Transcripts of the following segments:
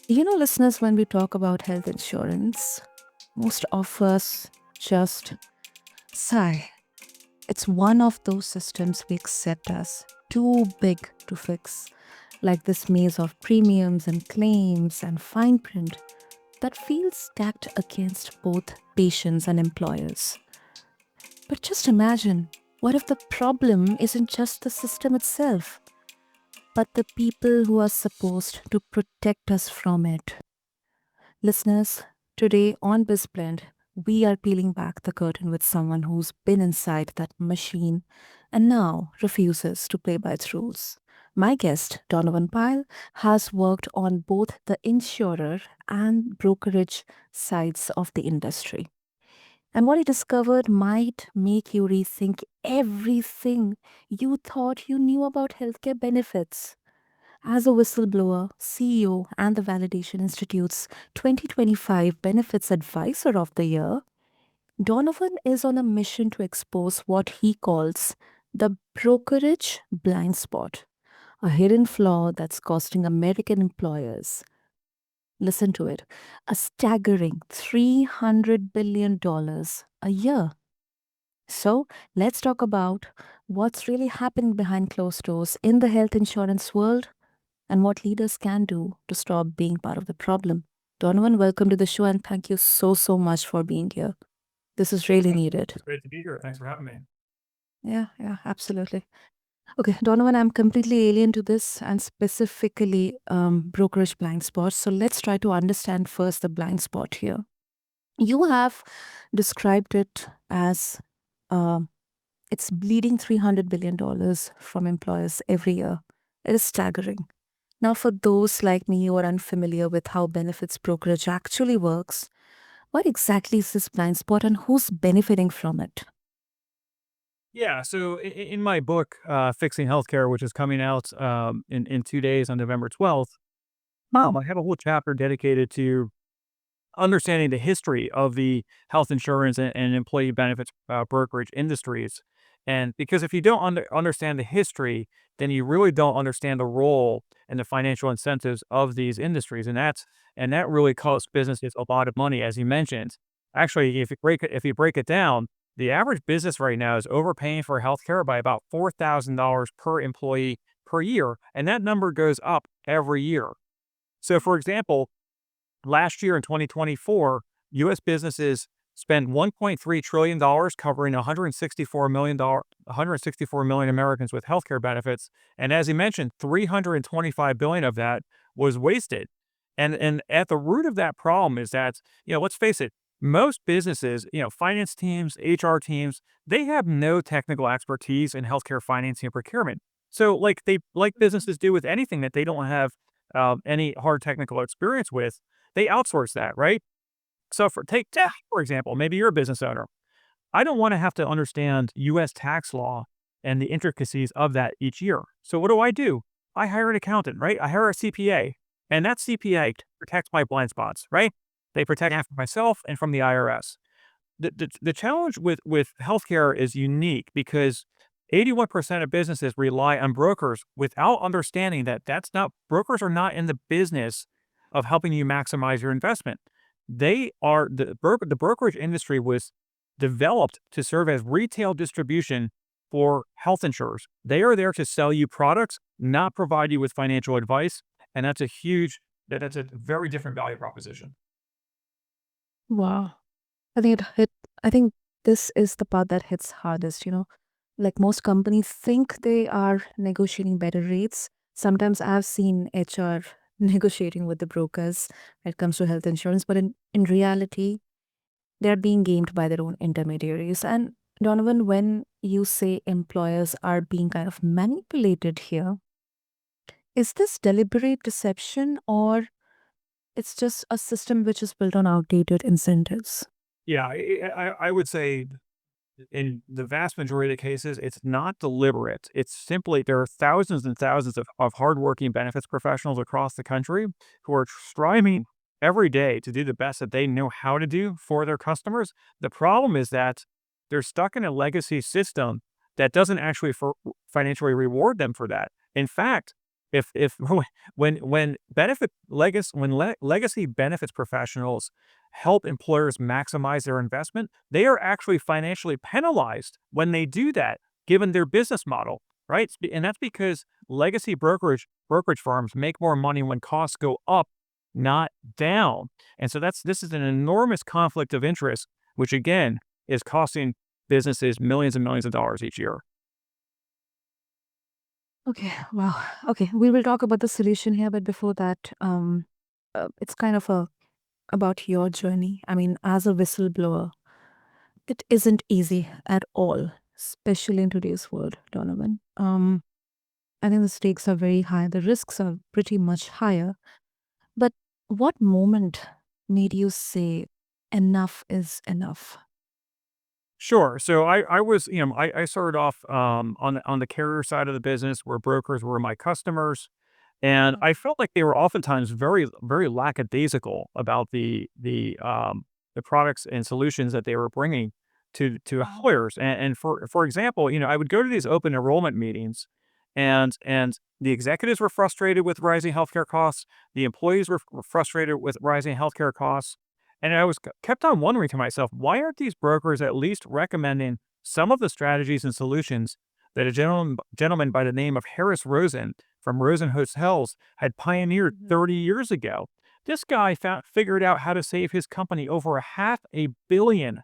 Listeners, when we talk about health insurance, most of us just sigh. It's one of those systems we accept as too big to fix, like this maze of premiums and claims and fine print that feels stacked against both patients and employers. But just imagine, what if the problem isn't just the system itself, but the people who are supposed to protect us from it? Listeners, today on BizBlend, we are peeling back the curtain with someone who's been inside that machine and now refuses to play by its rules. My guest, Donovan Pyle, has worked on both the insurer and brokerage sides of the industry. And what he discovered might make you rethink everything you thought you knew about healthcare benefits. As a whistleblower, CEO, and the Validation Institute's 2025 Benefits Advisor of the Year, Donovan is on a mission to expose what he calls the brokerage blind spot, a hidden flaw that's costing American employers, listen to it, a staggering $300 billion a year. So let's talk about what's really happening behind closed doors in the health insurance world and what leaders can do to stop being part of the problem. Donovan, welcome to the show and thank you so much for being here. This is really needed. It's great to be here. Thanks for having me. Yeah, absolutely. Okay, Donovan, I'm completely alien to this and specifically brokerage blind spots. So let's try to understand first the blind spot here. You have described it as uh, it's bleeding $300 billion from employers every year. It is staggering. Now, for those like me who are unfamiliar with how benefits brokerage actually works, what exactly is this blind spot and who's benefiting from it? Yeah. So in my book, Fixing Healthcare, which is coming out in 2 days on November 12th, I have a whole chapter dedicated to understanding the history of the health insurance and employee benefits brokerage industries. And because if you don't understand the history, then you really don't understand the role and the financial incentives of these industries. And that really costs businesses a lot of money, as you mentioned. Actually, if you break it down, the average business right now is overpaying for healthcare by about $4,000 per employee per year, and that number goes up every year. So, for example, last year in 2024, U.S. businesses spent $1.3 trillion covering 164 million Americans with healthcare benefits. And as you mentioned, 325 billion of that was wasted. And at the root of that problem is that, let's face it, most businesses, finance teams, HR teams, they have no technical expertise in healthcare financing and procurement. So like businesses do with anything that they don't have any hard technical experience with, they outsource that, right? So for take tax, for example, maybe you're a business owner. I don't want to have to understand US tax law and the intricacies of that each year. So what do? I hire an accountant, right? I hire a CPA, and that CPA protects my blind spots, right? They protect me from myself and from the IRS. The challenge with healthcare is unique because 81% of businesses rely on brokers without understanding that that's not brokers are not in the business of helping you maximize your investment. The brokerage industry was developed to serve as retail distribution for health insurers. They are there to sell you products, not provide you with financial advice, and that's a very different value proposition. Wow. I think it hit, I think this is the part that hits hardest. Like most companies think they are negotiating better rates. Sometimes I've seen HR negotiating with the brokers when it comes to health insurance, but in reality, they're being gamed by their own intermediaries. And Donovan, when you say employers are being kind of manipulated here, is this deliberate deception or it's just a system which is built on outdated incentives? Yeah, I would say in the vast majority of the cases, it's not deliberate. It's simply there are thousands and thousands of hardworking benefits professionals across the country who are striving every day to do the best that they know how to do for their customers. The problem is that they're stuck in a legacy system that doesn't actually financially reward them for that. In fact, if when benefit legacy when legacy benefits professionals help employers maximize their investment, they are actually financially penalized when they do that, given their business model, right? And that's because legacy brokerage firms make more money when costs go up, not down. And so this is an enormous conflict of interest, which again is costing businesses millions and millions of dollars each year. Okay, wow. Okay, we will talk about the solution here, but before that, it's kind of about your journey. I mean, as a whistleblower, it isn't easy at all, especially in today's world, Donovan. I think the stakes are very high. The risks are pretty much higher. But what moment made you say enough is enough? Sure. So I was, I started off on the carrier side of the business where brokers were my customers. And I felt like they were oftentimes very, very lackadaisical about the products and solutions that they were bringing to employers. And for example, I would go to these open enrollment meetings, and the executives were frustrated with rising healthcare costs. The employees were frustrated with rising healthcare costs, and I was kept on wondering to myself, why aren't these brokers at least recommending some of the strategies and solutions that a gentleman by the name of Harris Rosen from Rosen Hotels had pioneered Mhm. 30 years ago? This guy figured out how to save his company over a $500 million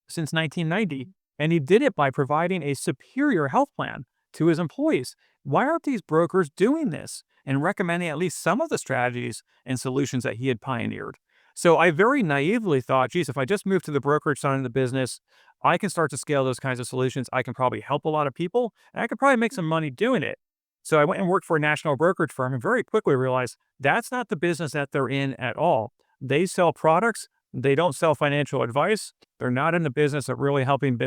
since 1990, and he did it by providing a superior health plan to his employees. Why aren't these brokers doing this and recommending at least some of the strategies and solutions that he had pioneered? So I very naively thought, geez, if I just move to the brokerage side of the business, I can start to scale those kinds of solutions. I can probably help a lot of people, and I could probably make some money doing it. So I went and worked for a national brokerage firm and very quickly realized that's not the business that they're in at all. They sell products, they don't sell financial advice. They're not in the business of really helping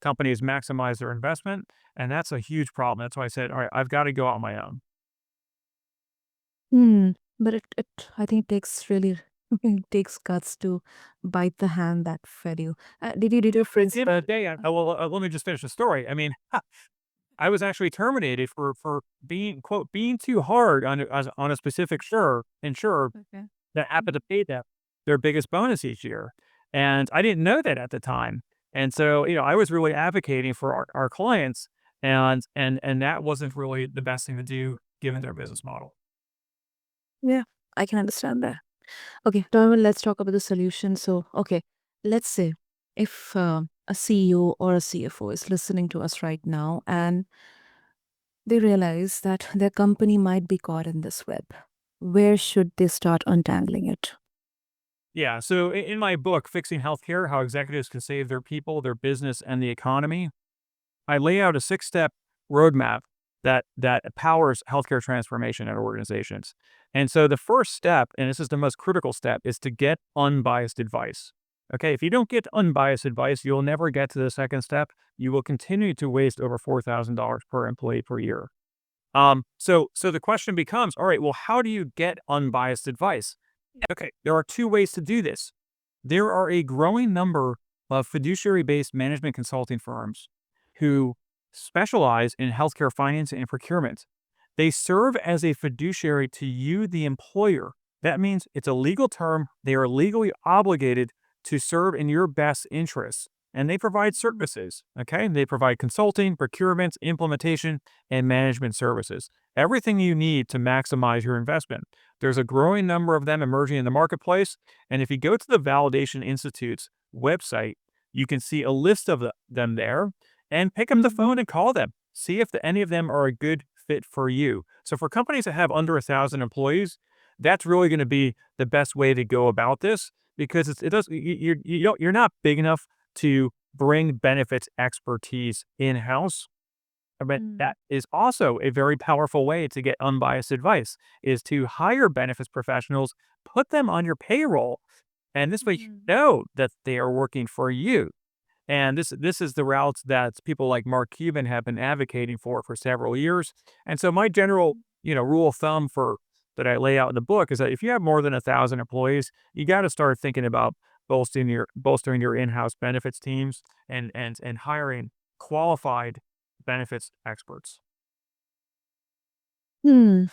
companies maximize their investment, and that's a huge problem. That's why I said, "All right, I've got to go out on my own." Hmm. But it I think takes really it takes guts to bite the hand that fed you. Did you did your At friends? the end of the day, well, let me just finish the story. I mean, I was actually terminated for being quote being too hard on a specific insurer Okay. that happened to pay them their biggest bonus each year, and I didn't know that at the time. And so, I was really advocating for our clients, and that wasn't really the best thing to do given their business model. Yeah, I can understand that. Okay, Donovan, let's talk about the solution. So, okay, let's say if a CEO or a CFO is listening to us right now and they realize that their company might be caught in this web, where should they start untangling it? Yeah. So in my book, Fixing Healthcare: How Executives Can Save Their People, Their Business, and the Economy, I lay out a 6-step roadmap that powers healthcare transformation at organizations. And so the first step, and this is the most critical step, is to get unbiased advice. Okay, if you don't get unbiased advice, you'll never get to the second step. You will continue to waste over $4,000 per employee per year. So the question becomes, all right, well, how do you get unbiased advice? Okay, there are two ways to do this. There are a growing number of fiduciary-based management consulting firms who specialize in healthcare finance and procurement. They serve as a fiduciary to you, the employer. That means it's a legal term. They are legally obligated to serve in your best interests. And they provide services. Okay. They provide consulting, procurement, implementation, and management services. Everything you need to maximize your investment. There's a growing number of them emerging in the marketplace. And if you go to the Validation Institute's website, you can see a list of them there, and pick up the phone and call them. See if any of them are a good fit for you. So for companies that have under 1,000 employees, that's really going to be the best way to go about this, because it does you're not big enough to bring benefits expertise in house. But Mm. that is also a very powerful way to get unbiased advice, is to hire benefits professionals, put them on your payroll, and this way you Mhm. know that they are working for you. And this is the route that people like Mark Cuban have been advocating for several years. And so my general, rule of thumb for that I lay out in the book is that if you have more than 1,000 employees, you got to start thinking about bolstering your in-house benefits teams, and hiring qualified benefits experts. Hmm.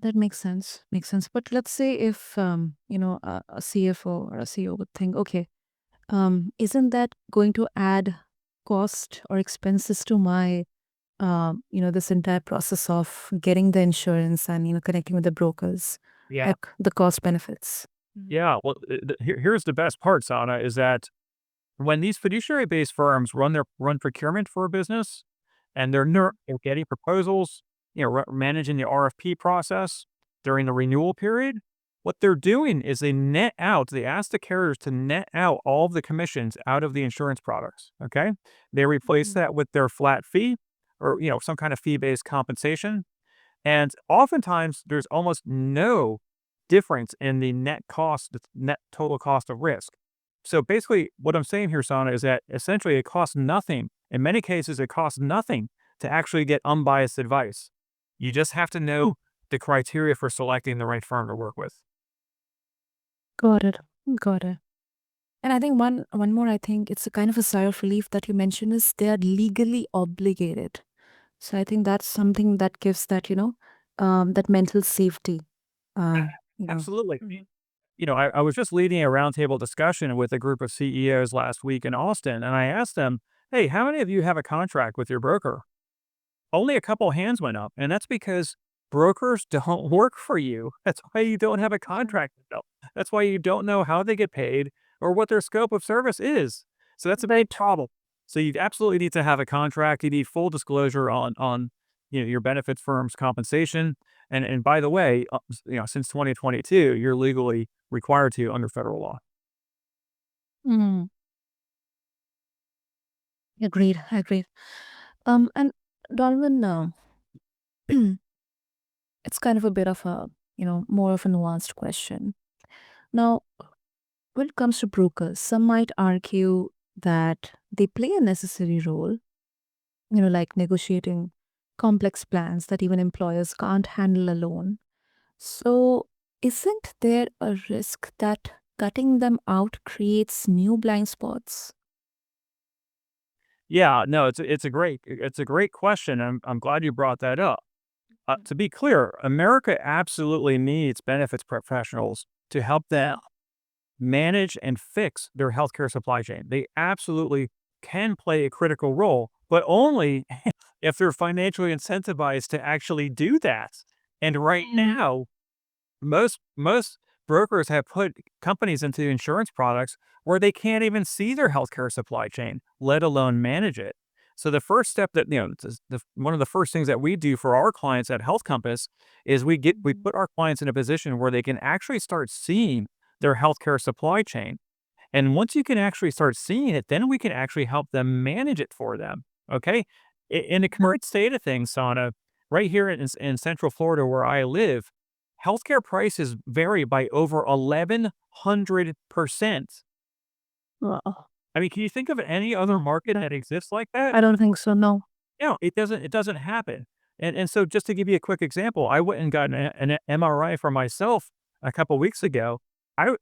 That makes sense. Makes sense. But let's say if a CFO or a CEO would think, okay, isn't that going to add cost or expenses to my this entire process of getting the insurance and connecting with the brokers, Yeah. like the cost benefits? Yeah. Well, here's the best part, Sana, is that when these fiduciary-based firms run procurement for a business, and they're getting proposals, managing the RFP process during the renewal period, what they're doing is they ask the carriers to net out all of the commissions out of the insurance products. Okay, they replace Mhm. that with their flat fee, or some kind of fee-based compensation, and oftentimes there's almost no difference in the the net total cost of risk. So basically, what I'm saying here, Sana, is that essentially it costs nothing. In many cases, it costs nothing to actually get unbiased advice. You just have to know the criteria for selecting the right firm to work with. Got it. Got it. And I think one more, I think it's a kind of a sigh of relief that you mentioned is they are legally obligated. So I think that's something that gives that, that mental safety. Um, you know. Absolutely. I was just leading a roundtable discussion with a group of CEOs last week in Austin, and I asked them, "Hey, how many of you have a contract with your broker?" Only a couple hands went up, and that's because brokers don't work for you. That's why you don't have a contract with them. That's why you don't know how they get paid or what their scope of service is. So that's a big problem. So you absolutely need to have a contract. You need full disclosure on your benefits firm's compensation. And by the way, since 2022, you're legally required to under federal law. Mm, agreed. Agreed. And Donovan, it's kind of a bit of a, more of a nuanced question. Now, when it comes to brokers, some might argue that they play a necessary role, like negotiating complex plans that even employers can't handle alone. So, isn't there a risk that cutting them out creates new blind spots? Yeah, no, it's a great question. I'm glad you brought that up. To be clear, America absolutely needs benefits professionals to help them manage and fix their healthcare supply chain. They absolutely can play a critical role, but only if they're financially incentivized to actually do that. And right now, most brokers have put companies into insurance products where they can't even see their healthcare supply chain, let alone manage it. So the first step that one of the first things that we do for our clients at Health Compass is we put our clients in a position where they can actually start seeing their healthcare supply chain. And once you can actually start seeing it, then we can actually help them manage it for them. Okay. In the current state of things, Sana, right here in Central Florida where I live, healthcare prices vary by over 1,100%. Well, I mean, can you think of any other market that exists like that? I don't think so, no. It doesn't happen. And so just to give you a quick example, I went and got an MRI for myself a couple weeks ago.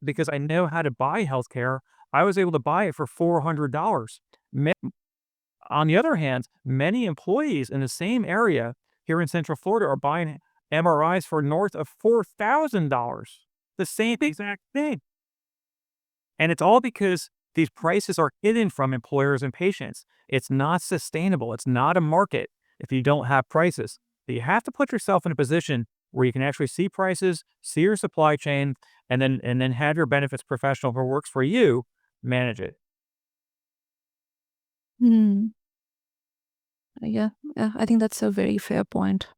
Because I know how to buy healthcare, I was able to buy it for $400. On the other hand, many employees in the same area here in Central Florida are buying MRIs for north of $4,000. The same exact thing. And it's all because these prices are hidden from employers and patients. It's not sustainable. It's not a market if you don't have prices. So you have to put yourself in a position where you can actually see prices, see your supply chain, and then have your benefits professional who works for you manage it. Hmm. Yeah, yeah, I think that's a very fair point.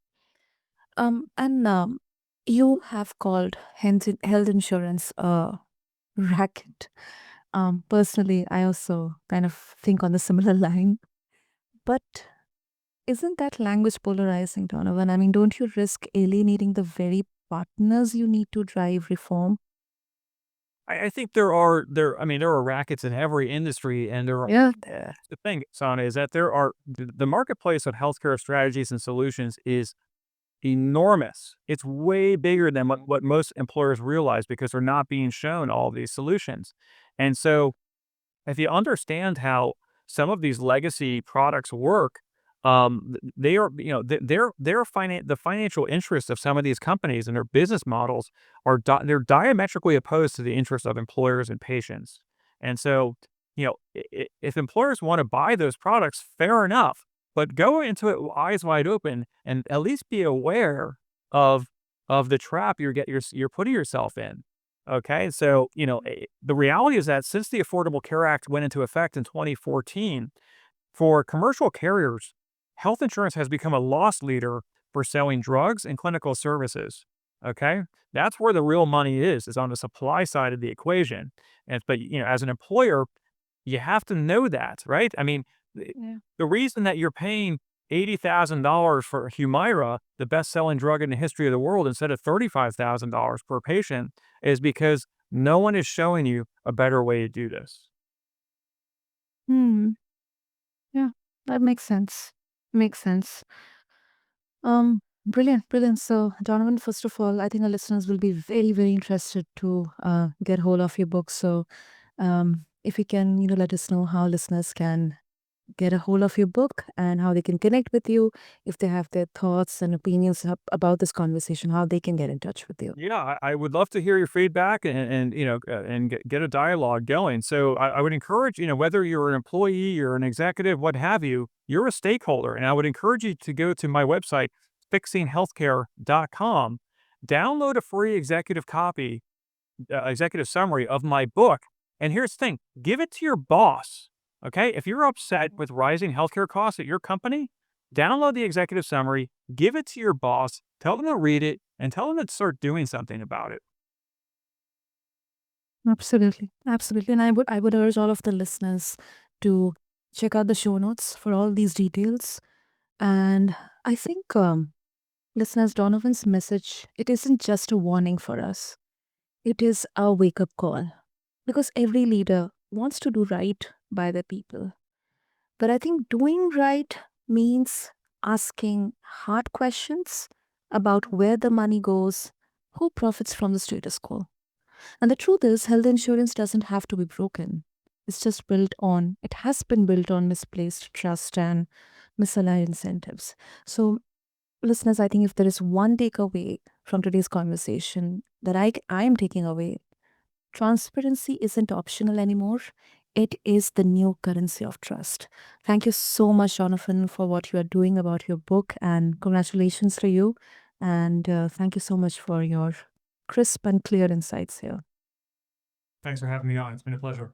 And you have called health insurance a racket. Personally, I also kind of think on the similar line. But isn't that language polarizing, Donovan? I mean, don't you risk alienating the very partners you need to drive reform? I think there are rackets in every industry, and there are Yeah. the thing, Sana, is that the marketplace of healthcare strategies and solutions is enormous. It's way bigger than what most employers realize because they're not being shown all of these solutions. And so if you understand how some of these legacy products work, they are, the financial interests of some of these companies and their business models they're diametrically opposed to the interests of employers and patients. And so, if employers want to buy those products, fair enough, but go into it eyes wide open and at least be aware of the trap you're putting yourself in. Okay, so the reality is that since the Affordable Care Act went into effect in 2014, for commercial carriers, health insurance has become a loss leader for selling drugs and clinical services. Okay, that's where the real money is on the supply side of the equation. But as an employer, you have to know that, right? I mean, the Yeah. the reason that you're paying $80,000 for Humira, the best-selling drug in the history of the world, instead of $35,000 per patient, is because no one is showing you a better way to do this. Hmm. Yeah, that makes sense. Makes sense. Brilliant, brilliant. So, Donovan, first of all, I think our listeners will be very, very interested to get hold of your book. So, if you can, let us know how listeners can get a hold of your book and how they can connect with you, if they have their thoughts and opinions about this conversation, how they can get in touch with you. Yeah, I would love to hear your feedback and get a dialogue going. So I would encourage, whether you're an employee, you're an executive, what have you, you're a stakeholder. And I would encourage you to go to my website, fixinghealthcare.com, download a free executive summary of my book. And here's the thing, give it to your boss. Okay. If you're upset with rising healthcare costs at your company, download the executive summary, give it to your boss, tell them to read it, and tell them to start doing something about it. Absolutely. Absolutely. And I would urge all of the listeners to check out the show notes for all these details. And I think, listeners, Donovan's message, it isn't just a warning for us. It is a wake up call because every leader wants to do right by their people. But I think doing right means asking hard questions about where the money goes, who profits from the status quo. And the truth is, health insurance doesn't have to be broken. It has been built on misplaced trust and misaligned incentives. So, listeners, I think if there is one takeaway from today's conversation that I am taking away, transparency isn't optional anymore. It is the new currency of trust. Thank you so much, Jonathan, for what you are doing about your book, and congratulations to you. And thank you so much for your crisp and clear insights here. Thanks for having me on. It's been a pleasure.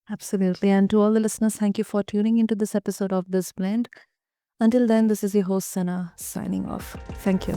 Absolutely. And to all the listeners, thank you for tuning into this episode of BizBlend. Until then, this is your host, Sana, signing off. Thank you.